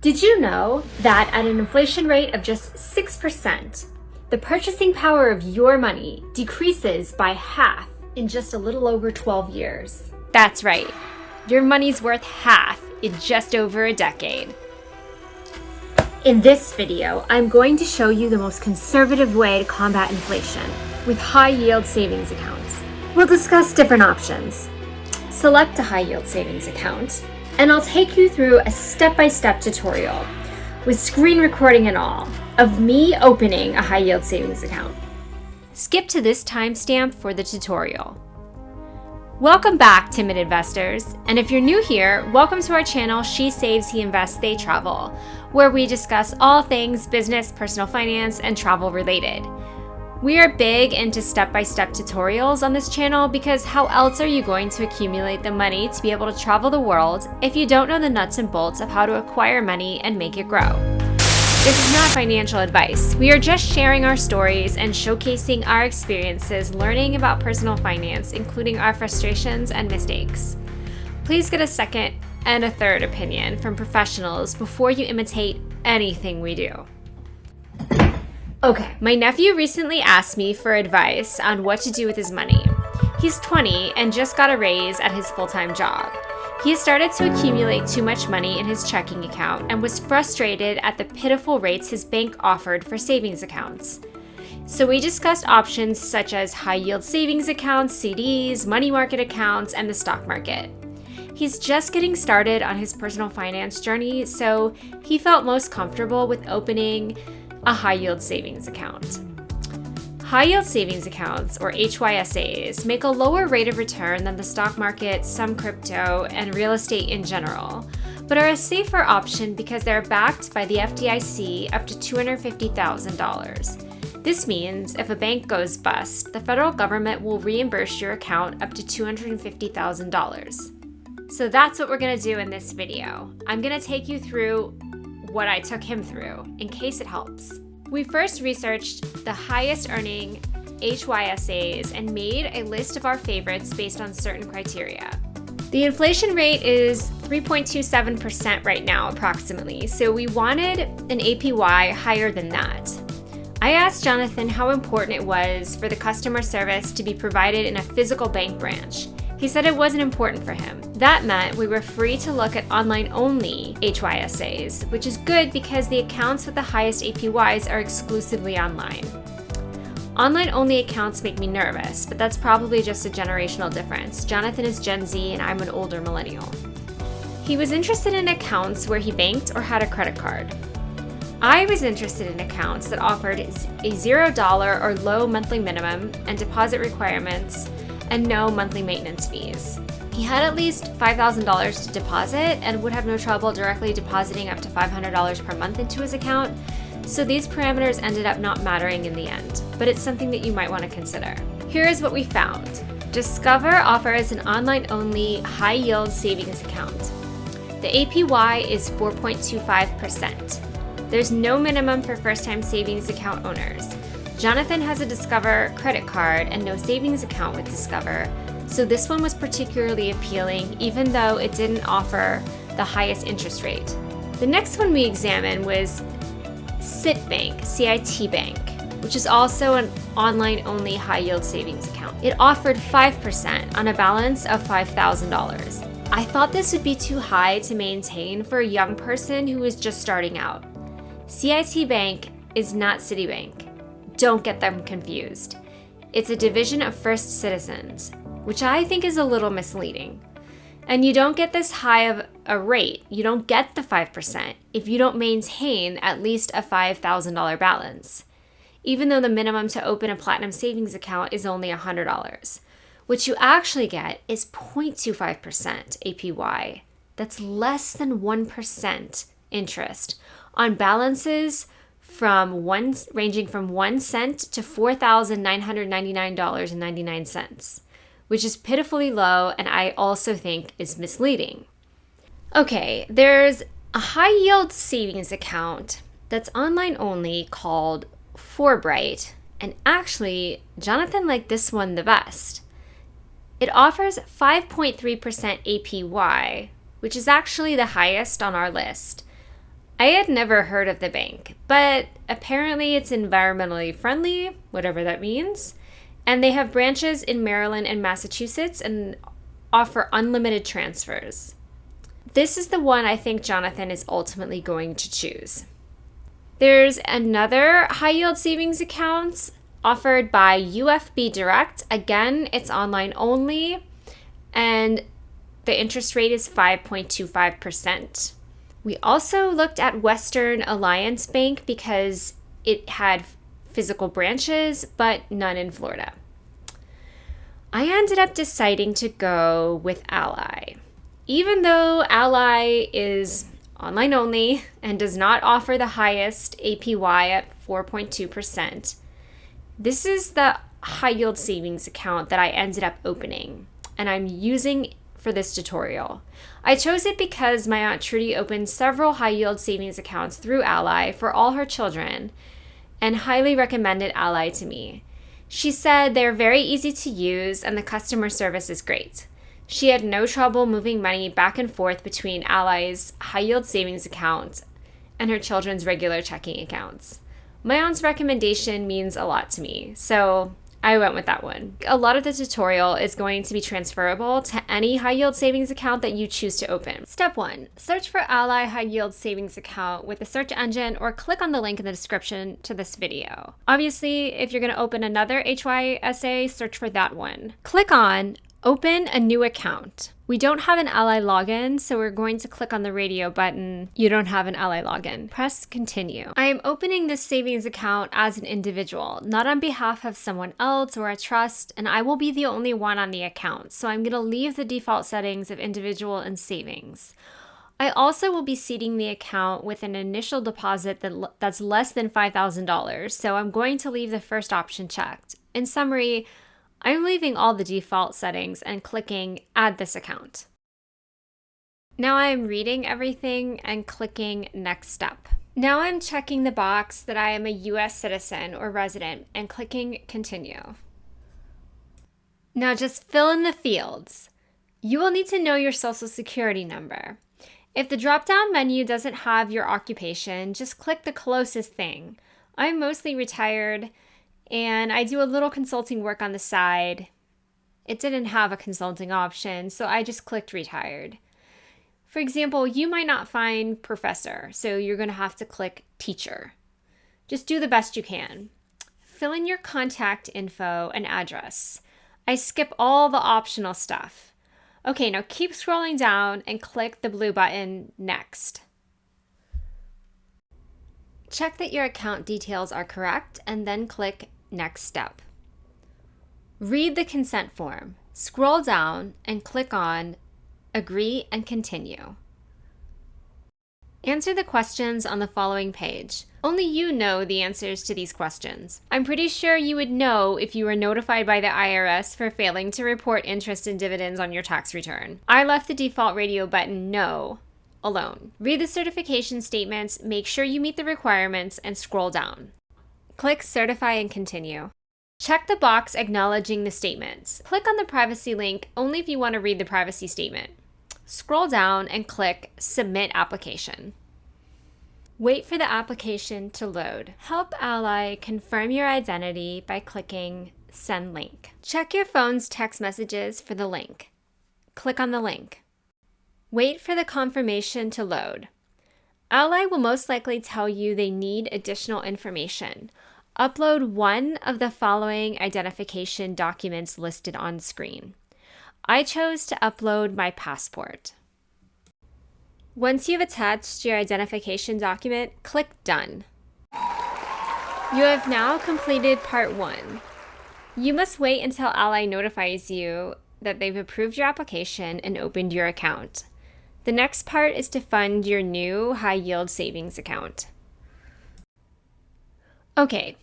Did you know that at an inflation rate of just 6%, the purchasing power of your money decreases by half in just a little over 12 years? That's right. Your money's worth half in just over a decade. In this video, I'm going to show you the most conservative way to combat inflation with high-yield savings accounts. We'll discuss different options. Select a high-yield savings account, and I'll take you through a step-by-step tutorial with screen recording and all of me opening a high-yield savings account. Skip to this timestamp for the tutorial. Welcome back, timid investors, and if you're new here, welcome to our channel She Saves, He Invests, They Travel, where we discuss all things business, personal finance, and travel related. We are big into step-by-step tutorials on this channel because how else are you going to accumulate the money to be able to travel the world if you don't know the nuts and bolts of how to acquire money and make it grow? This is not financial advice. We are just sharing our stories and showcasing our experiences learning about personal finance, including our frustrations and mistakes. Please get a second and a third opinion from professionals before you imitate anything we do. Okay, my nephew recently asked me for advice on what to do with his money. He's 20 and just got a raise at his full-time job. He has started to accumulate too much money in his checking account and was frustrated at the pitiful rates his bank offered for savings accounts. So we discussed options such as high-yield savings accounts, CDs, money market accounts, and the stock market. He's just getting started on his personal finance journey, so he felt most comfortable with opening a high-yield savings account. High-yield savings accounts, or HYSAs, make a lower rate of return than the stock market, some crypto, and real estate in general, but are a safer option because they're backed by the FDIC up to $250,000. This means if a bank goes bust, the federal government will reimburse your account up to $250,000. So that's what we're going to do in this video. I'm going to take you through what I took him through, in case it helps. We first researched the highest earning HYSAs and made a list of our favorites based on certain criteria. The inflation rate is 3.27% right now, approximately, so we wanted an APY higher than that. I asked Jonathan how important it was for the customer service to be provided in a physical bank branch. He said it wasn't important for him. That meant we were free to look at online-only HYSAs, which is good because the accounts with the highest APYs are exclusively online. Online-only accounts make me nervous, but that's probably just a generational difference. Jonathan is Gen Z and I'm an older millennial. He was interested in accounts where he banked or had a credit card. I was interested in accounts that offered a $0 or low monthly minimum and deposit requirements and no monthly maintenance fees. He had at least $5,000 to deposit and would have no trouble directly depositing up to $500 per month into his account, so these parameters ended up not mattering in the end, but it's something that you might want to consider. Here is what we found. Discover offers an online-only high-yield savings account. The APY is 4.25%. There's no minimum for first-time savings account owners. Jonathan has a Discover credit card and no savings account with Discover, so this one was particularly appealing even though it didn't offer the highest interest rate. The next one we examined was Citibank, CIT Bank, which is also an online-only high-yield savings account. It offered 5% on a balance of $5,000. I thought this would be too high to maintain for a young person who is just starting out. CIT Bank is not Citibank. Don't get them confused. It's a division of First Citizens, which I think is a little misleading. And you don't get this high of a rate, you don't get the 5% if you don't maintain at least a $5,000 balance, even though the minimum to open a platinum savings account is only $100. What you actually get is 0.25% APY. That's less than 1% interest on balances ranging from 1 cent to $4,999.99, which is pitifully low and I also think is misleading. Okay, there's a high-yield savings account that's online only called Forbright, and actually, Jonathan liked this one the best. It offers 5.3% APY, which is actually the highest on our list. I had never heard of the bank, but apparently it's environmentally friendly, whatever that means, and they have branches in Maryland and Massachusetts and offer unlimited transfers. This is the one I think Jonathan is ultimately going to choose. There's another high-yield savings account offered by UFB Direct. Again, it's online only, and the interest rate is 5.25%. We also looked at Western Alliance Bank because it had physical branches, but none in Florida. I ended up deciding to go with Ally. Even though Ally is online only and does not offer the highest APY at 4.2%, this is the high yield savings account that I ended up opening and I'm using for this tutorial. I chose it because my Aunt Trudy opened several high yield savings accounts through Ally for all her children and highly recommended Ally to me. She said they're very easy to use and the customer service is great. She had no trouble moving money back and forth between Ally's high yield savings account and her children's regular checking accounts. My aunt's recommendation means a lot to me, so I went with that one. A lot of the tutorial is going to be transferable to any high yield savings account that you choose to open. Step 1, search for Ally High Yield Savings Account with the search engine or click on the link in the description to this video. Obviously, if you're going to open another HYSA, search for that one. Click on Open a New Account. We don't have an Ally login, so we're going to click on the radio button. You don't have an Ally login. Press Continue. I am opening this savings account as an individual, not on behalf of someone else or a trust, and I will be the only one on the account, so I'm going to leave the default settings of individual and savings. I also will be seeding the account with an initial deposit that's less than $5,000, so I'm going to leave the first option checked. In summary, I'm leaving all the default settings and clicking Add this account. Now I'm reading everything and clicking Next Step. Now I'm checking the box that I am a US citizen or resident and clicking Continue. Now just fill in the fields. You will need to know your social security number. If the drop-down menu doesn't have your occupation, just click the closest thing. I'm mostly retired, and I do a little consulting work on the side. It didn't have a consulting option, so I just clicked retired. For example, you might not find professor, so you're going to have to click teacher. Just do the best you can. Fill in your contact info and address. I skip all the optional stuff. Okay, now keep scrolling down and click the blue button Next. Check that your account details are correct and then click Next Step. Read the consent form. Scroll down and click on Agree and Continue. Answer the questions on the following page. Only you know the answers to these questions. I'm pretty sure you would know if you were notified by the IRS for failing to report interest and dividends on your tax return. I left the default radio button No alone. Read the certification statements, make sure you meet the requirements, and scroll down. Click Certify and Continue. Check the box acknowledging the statements. Click on the privacy link only if you want to read the privacy statement. Scroll down and click Submit Application. Wait for the application to load. Help Ally confirm your identity by clicking Send Link. Check your phone's text messages for the link. Click on the link. Wait for the confirmation to load. Ally will most likely tell you they need additional information. Upload one of the following identification documents listed on screen. I chose to upload my passport. Once you've attached your identification document, click Done. You have now completed Part 1. You must wait until Ally notifies you that they've approved your application and opened your account. The next part is to fund your new high-yield savings account. Okay,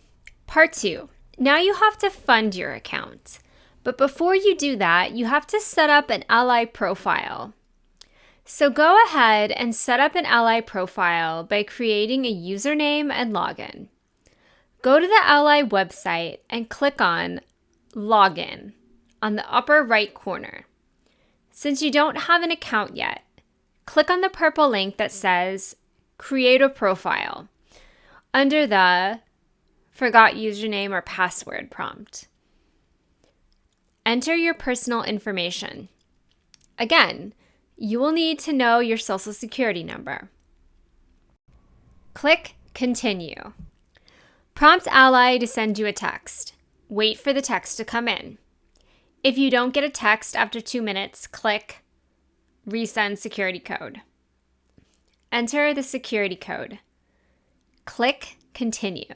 Part 2. Now you have to fund your account. But before you do that, you have to set up an Ally profile. So go ahead and set up an Ally profile by creating a username and login. Go to the Ally website and click on Login on the upper right corner. Since you don't have an account yet, click on the purple link that says create a profile under the forgot username or password prompt. Enter your personal information. Again, you will need to know your social security number. Click Continue. Prompt Ally to send you a text. Wait for the text to come in. If you don't get a text after 2 minutes, click Resend Security Code. Enter the security code. Click Continue.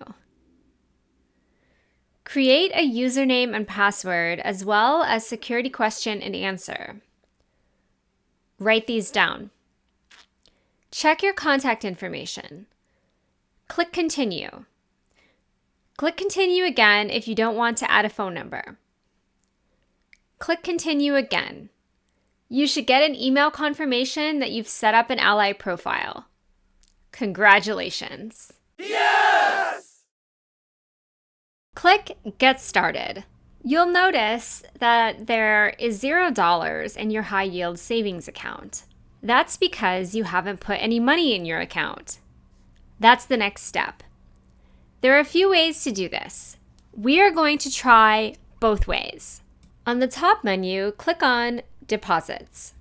Create a username and password as well as security question and answer. Write these down. Check your contact information. Click Continue. Click Continue again if you don't want to add a phone number. Click Continue again. You should get an email confirmation that you've set up an Ally profile. Congratulations! Yes! Click Get Started. You'll notice that there is $0 in your high yield savings account. That's because you haven't put any money in your account. That's the next step. There are a few ways to do this. We are going to try both ways. On the top menu, click on Deposits.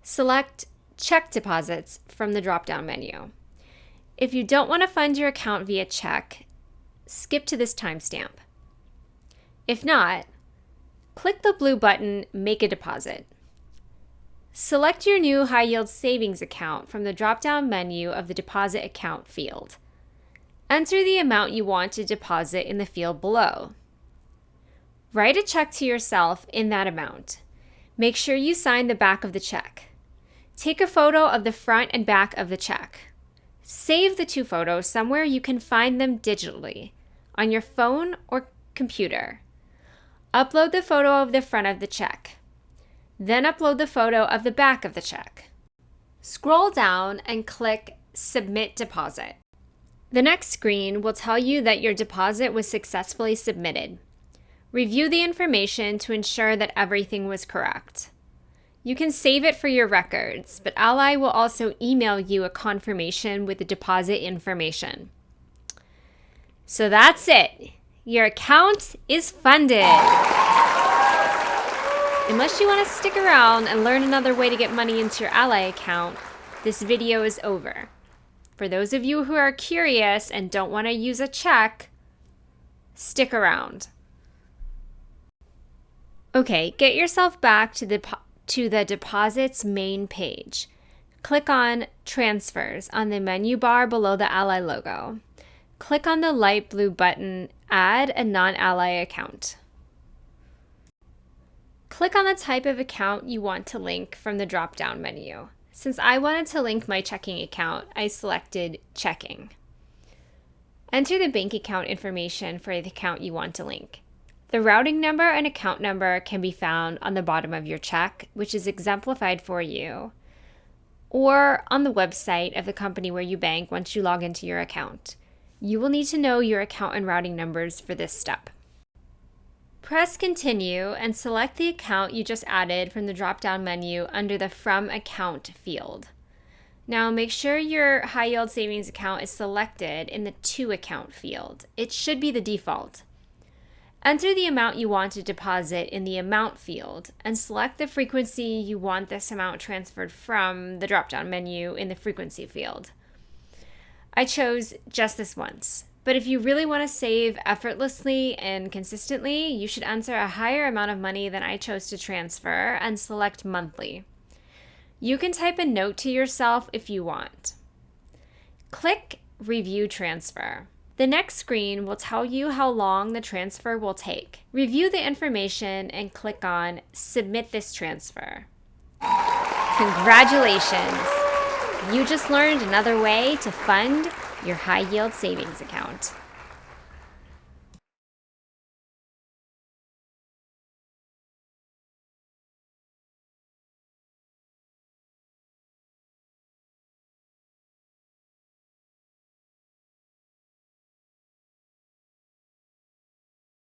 Select Check Deposits from the drop-down menu. If you don't want to fund your account via check, skip to this timestamp. If not, click the blue button, Make a Deposit. Select your new high-yield savings account from the drop-down menu of the Deposit Account field. Enter the amount you want to deposit in the field below. Write a check to yourself in that amount. Make sure you sign the back of the check. Take a photo of the front and back of the check. Save the two photos somewhere you can find them digitally, on your phone or computer. Upload the photo of the front of the check. Then upload the photo of the back of the check. Scroll down and click Submit Deposit. The next screen will tell you that your deposit was successfully submitted. Review the information to ensure that everything was correct. You can save it for your records, but Ally will also email you a confirmation with the deposit information. So that's it. Your account is funded. Unless you want to stick around and learn another way to get money into your Ally account, this video is over. For those of you who are curious and don't want to use a check, stick around. Okay, get yourself back to the deposits main page. Click on Transfers on the menu bar below the Ally logo. Click on the light blue button, Add a non-Ally account. Click on the type of account you want to link from the drop-down menu. Since I wanted to link my checking account, I selected Checking. Enter the bank account information for the account you want to link. The routing number and account number can be found on the bottom of your check, which is exemplified for you, or on the website of the company where you bank once you log into your account. You will need to know your account and routing numbers for this step. Press Continue and select the account you just added from the drop-down menu under the From Account field. Now make sure your high yield savings account is selected in the To Account field. It should be the default. Enter the amount you want to deposit in the Amount field and select the frequency you want this amount transferred from the drop-down menu in the Frequency field. I chose just this once, but if you really want to save effortlessly and consistently, you should enter a higher amount of money than I chose to transfer and select monthly. You can type a note to yourself if you want. Click Review Transfer. The next screen will tell you how long the transfer will take. Review the information and click on Submit this transfer. Congratulations! You just learned another way to fund your high yield savings account.